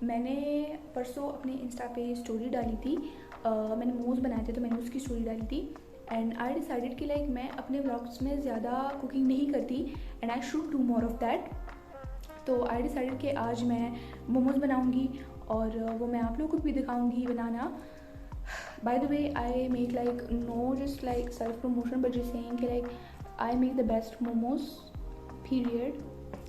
मैंने परसों अपने इंस्टा पे स्टोरी डाली थी, मैंने मोमोज़ बनाए थे तो मैंने उसकी स्टोरी डाली थी। एंड आई डिसाइडेड कि लाइक मैं अपने व्लॉग्स में ज़्यादा कुकिंग नहीं करती and I should do more of that. तो आई डिसाइडेड कि आज मैं मोमोज़ बनाऊंगी और वो मैं आप लोगों को भी दिखाऊंगी बनाना। By the way I make like no just like self promotion but just saying कि like I make the best momos period,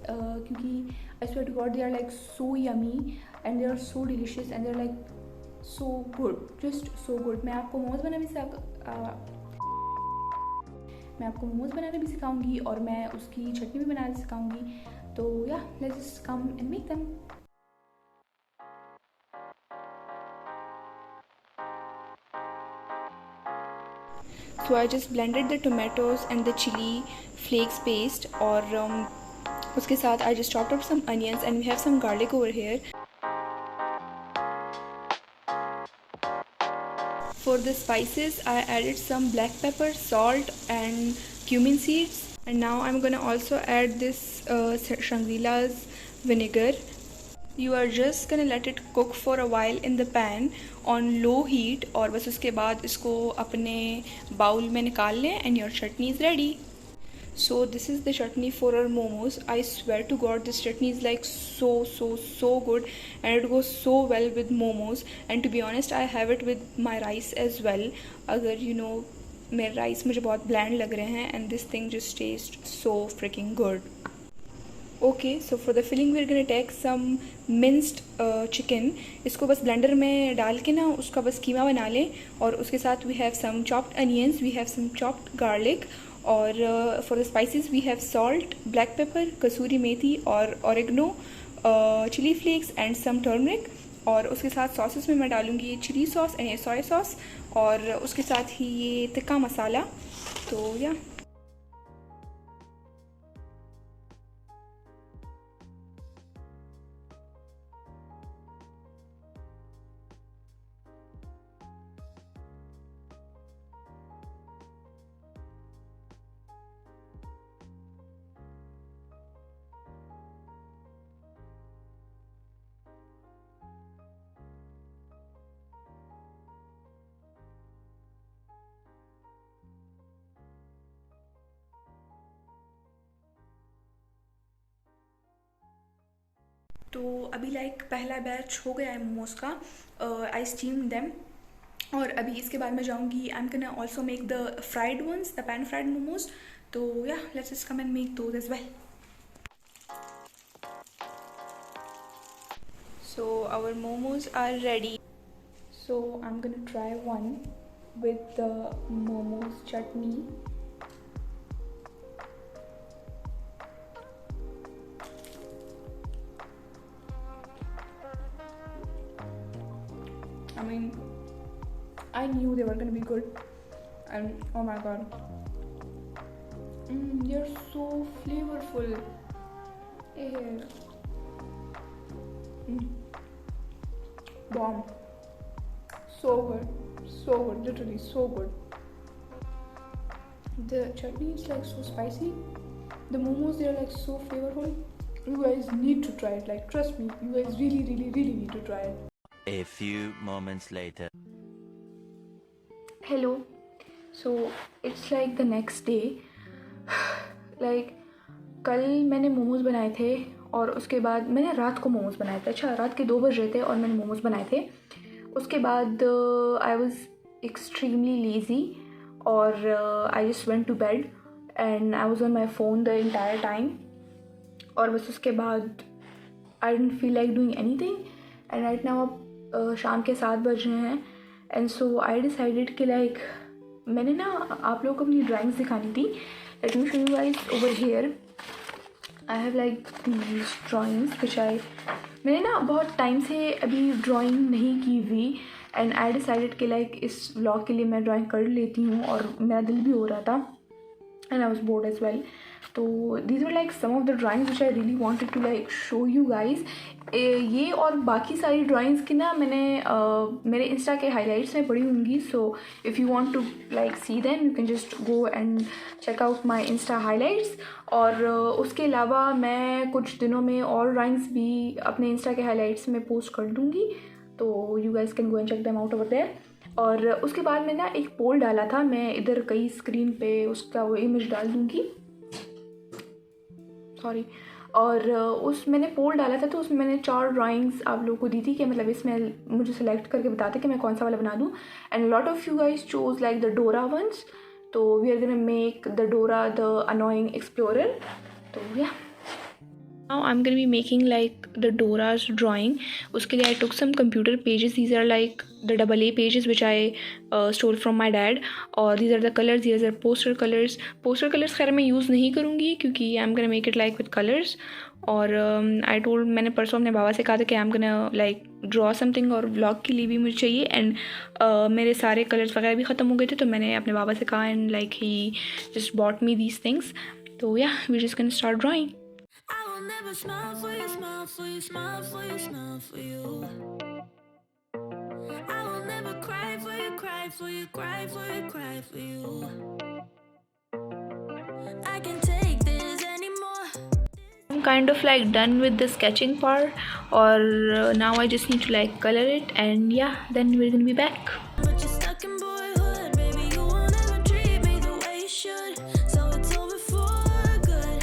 क्योंकि I swear to God they are like so yummy and they are so delicious and they are like so good, just so good. मैं आपको मोमोज़ बनाना भी सिखाऊंगी और मैं उसकी चटनी भी बनाना सिखाऊंगी। तो या let's just come and make them. So I just blended the tomatoes and the chili flakes paste, और उसके साथ I just chopped up some onions and we have some garlic over here. For the spices I added some black pepper, salt and cumin seeds, and now I'm gonna also add this Shangri-La's vinegar. You are just gonna let it cook for a while in the pan on low heat, और बस उसके बाद इसको अपने bowl में निकाल लें and your chutney is ready. So this is the chutney for our momos. I swear to God this chutney is like so good and it goes so well with momos, and to be honest I have it with my rice as well. अगर you know मेरे rice मुझे बहुत bland लग रहे हैं and this thing just tastes so freaking good. Okay, so for the filling we are gonna take some minced chicken. इसको बस blender में डाल के ना उसका बस कीमा बना लें, और उसके साथ we have some chopped onions, we have some chopped garlic, और for the spices we have salt, black pepper, kasuri methi और oregano, chilli flakes and some turmeric. और उसके साथ सॉसेस में मैं डालूँगी chilli sauce and soya sauce, और उसके साथ ही ये तिक्का मसाला। तो या तो अभी लाइक पहला बैच हो गया है मोमोज़ का, आई स्टीम देम, और अभी इसके बाद मैं जाऊँगी I am gonna also make the fried ones, the pan fried momos. तो या let's just come and make those as well. So our momos are ready. So I'm gonna try one with the momos chutney. I mean, I knew they were gonna be good, and oh my god, they're so flavorful. Bomb. So good, literally so good. The chutney is like so spicy. The momos, they're like so flavorful. You guys need to try it. Like, trust me, you guys really need to try it. A few moments later. Hello. So it's like the next day. like कल मैंने मोमोज़ बनाए थे और उसके बाद मैंने रात को मोमोज़ बनाए थे। अच्छा, रात के 2 बज रहे थे और मैंने मोमोज़ बनाए थे। उसके बाद आई वॉज एक्सट्रीमली लेज़ी और I just went to bed and I was on my phone the entire time, और बस उसके बाद I didn't feel like doing anything. And right now अब शाम के 7 बज रहे हैं, एंड सो आई डिसाइडेड कि लाइक मैंने ना आप लोगों को अपनी ड्राइंग्स दिखानी थी। Let me show you guys over here. I have like these drawings which मैंने ना बहुत टाइम से अभी ड्राइंग नहीं की हुई, एंड आई डिसाइडेड कि लाइक इस व्लॉग के लिए मैं ड्राइंग कर लेती हूँ, और मेरा दिल भी हो रहा था। and I was bored as well. तो these were like some of the drawings which I really wanted to like show you guys. ये और बाकी सारी ड्राइंग्स की ना मैंने मेरे इंस्टा के हाईलाइट्स में पड़ी होंगी. So if you want to like see them you can just go and check out my insta highlights. और उसके अलावा मैं कुछ दिनों में और ड्राइंग्स भी अपने इंस्टा के हाईलाइट्स में पोस्ट कर दूँगी. तो you guys can go and check them out over there. और उसके बाद मैं ना एक पोल डाला था, मैं इधर कहीं स्क्रीन पे उसका वो इमेज डाल दूँगी, सॉरी. और उस मैंने पोल डाला था तो उसमें मैंने 4 ड्राइंग्स आप लोगों को दी थी कि मतलब इसमें मुझे सेलेक्ट करके बताते कि मैं कौन सा वाला बना दूँ. And lot of you guys chose like the Dora ones. तो we are gonna make the Dora the annoying explorer. तो या now I'm going to be making like the Dora's drawing. उसके लिए I took some computer pages. These are like the AA pages which I stole from my dad. और these are the colors. These are poster colors. Poster colors खैर मैं use नहीं करूँगी क्योंकि I'm gonna make it like with colors. और I told मैंने परसों अपने बाबा से कहा था कि I'm gonna like draw something और vlog के लिए भी मुझे चाहिए. एंड मेरे सारे कलर्स वगैरह भी ख़त्म हो गए थे तो मैंने अपने बाबा से कहा and like he just bought me these things. तो yeah, we're just gonna start drawing. I will never smile for you, smile for you, smile for you, smile for you. I will never cry for you, cry for you, cry for you, cry for you. I can't take this anymore. I'm kind of like done with the sketching part, or now I just need to like color it, and yeah, then we're gonna be back. But you're stuck in boyhood, baby. You won't ever treat me the way you should. So it's over for good.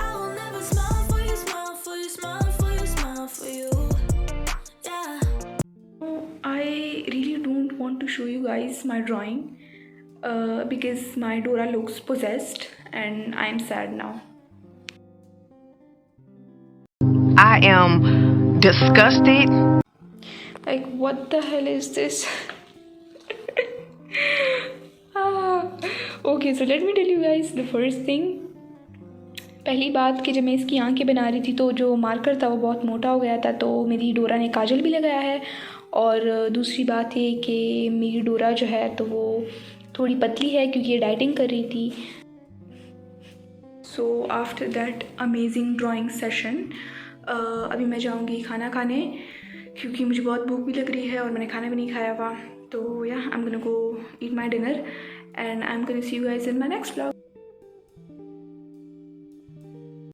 I will never smile for you, smile for you, smile for you, smile for you. Yeah. I really don't want to show you guys my drawing because my Dora looks possessed and I'm sad now. I am disgusted. Like, what the hell is this? Okay, so let me tell you guys the first thing. पहली बात कि जब मैं इसकी आंखें बना रही थी तो जो मार्कर था वो बहुत मोटा हो गया था, तो मेरी डोरा ने काजल भी लगाया है. और दूसरी बात है कि मेरी डोरा जो है तो वो थोड़ी पतली है क्योंकि ये डाइटिंग कर रही थी. So after that amazing drawing session अभी मैं जाऊंगी खाना खाने क्योंकि मुझे बहुत भूख भी लग रही है और मैंने खाना भी नहीं खाया हुआ. तो या आई am gonna go eat my dinner and I am gonna see you guys in my next vlog.